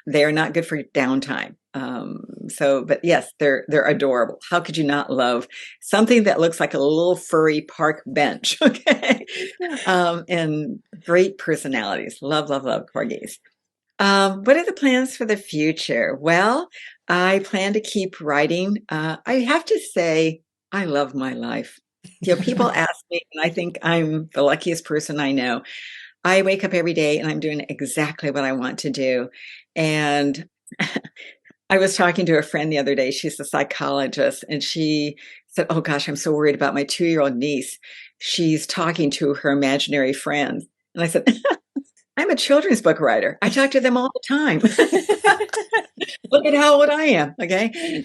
They're not good for downtime. But yes, they're adorable. How could you not love something that looks like a little furry park bench? Okay. And great personalities. Love, love, love corgis. What are the plans for the future? Well, I plan to keep writing. I have to say, I love my life. People ask me, and I think I'm the luckiest person I know. I wake up every day and I'm doing exactly what I want to do. And I was talking to a friend the other day. She's a psychologist, and she said, oh gosh, I'm so worried about my 2-year-old niece. She's talking to her imaginary friends. And I said, I'm a children's book writer. I talk to them all the time. Look at how old I am. Okay.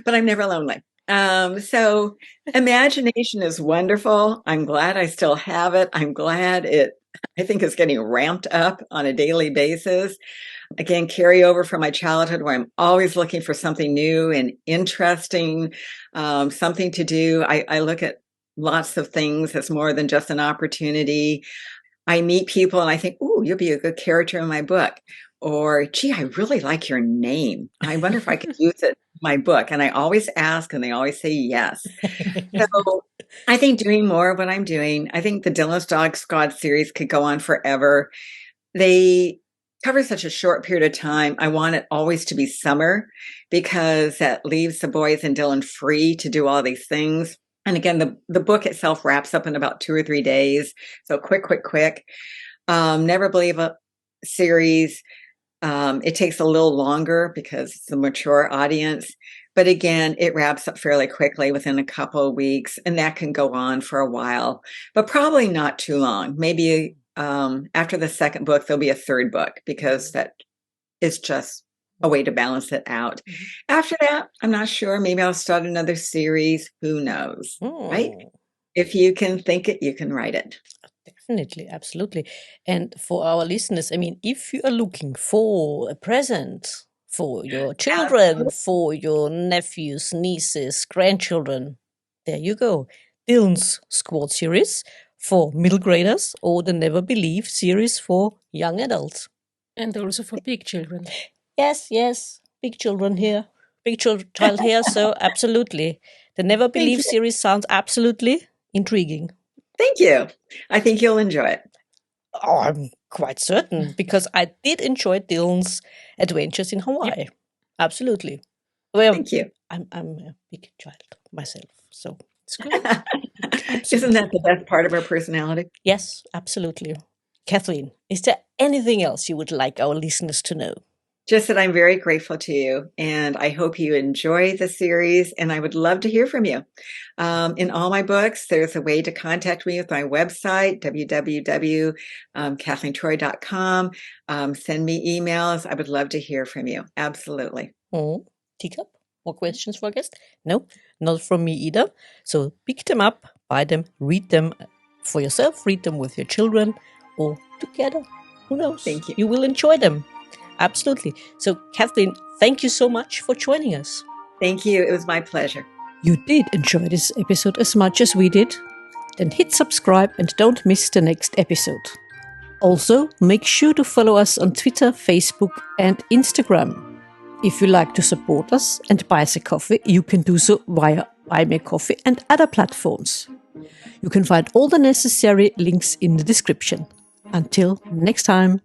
But I'm never lonely. So imagination is wonderful. I'm glad I still have it. I'm glad I think it's getting ramped up on a daily basis. Again, carry over from my childhood where I'm always looking for something new and interesting, something to do. I look at lots of things as more than just an opportunity. I meet people and I think, ooh, you'll be a good character in my book. Or, gee, I really like your name. I wonder if I could use it in my book. And I always ask and they always say yes. So I think doing more of what I'm doing, I think the Dylan's Dog Squad series could go on forever. They cover such a short period of time. I want it always to be summer because that leaves the boys and Dylan free to do all these things. And again, the book itself wraps up in about 2 or 3 days. So quick. Never Believe a series. It takes a little longer because it's a mature audience. But again, it wraps up fairly quickly within a couple of weeks, and that can go on for a while, but probably not too long. Maybe after the second book, there'll be a third book, because that is just a way to balance it out. After that, I'm not sure. Maybe I'll start another series. Who knows, right? If you can think it, you can write it. Definitely, absolutely. And for our listeners, I mean, if you are looking for a present for your children, for your nephews, nieces, grandchildren, there you go. Dylan's Squad series for middle graders, or the Never Believe series for young adults. And also for big children. Yes. Big children here. Big child here, so absolutely. The Never Believe series sounds absolutely intriguing. Thank you. I think you'll enjoy it. Oh, I'm quite certain, because I did enjoy Dylan's adventures in Hawaii. Yep. Absolutely. Well, thank you. I'm a big child myself, so it's good. Isn't that the best part of our personality? Yes, absolutely. Kathleen, is there anything else you would like our listeners to know? Just that I'm very grateful to you, and I hope you enjoy the series, and I would love to hear from you. In all my books, there's a way to contact me with my website, www.kathleentroy.com. Send me emails. I would love to hear from you. Absolutely. Teacup? More questions for a guest? No, not from me either. So pick them up, buy them, read them for yourself, read them with your children, or together. Who knows? Thank you. You will enjoy them. Absolutely. So, Kathleen, thank you so much for joining us. Thank you. It was my pleasure. You did enjoy this episode as much as we did? Then hit subscribe and don't miss the next episode. Also, make sure to follow us on Twitter, Facebook, and Instagram. If you like to support us and buy us a coffee, you can do so via Buy Me a Coffee and other platforms. You can find all the necessary links in the description. Until next time.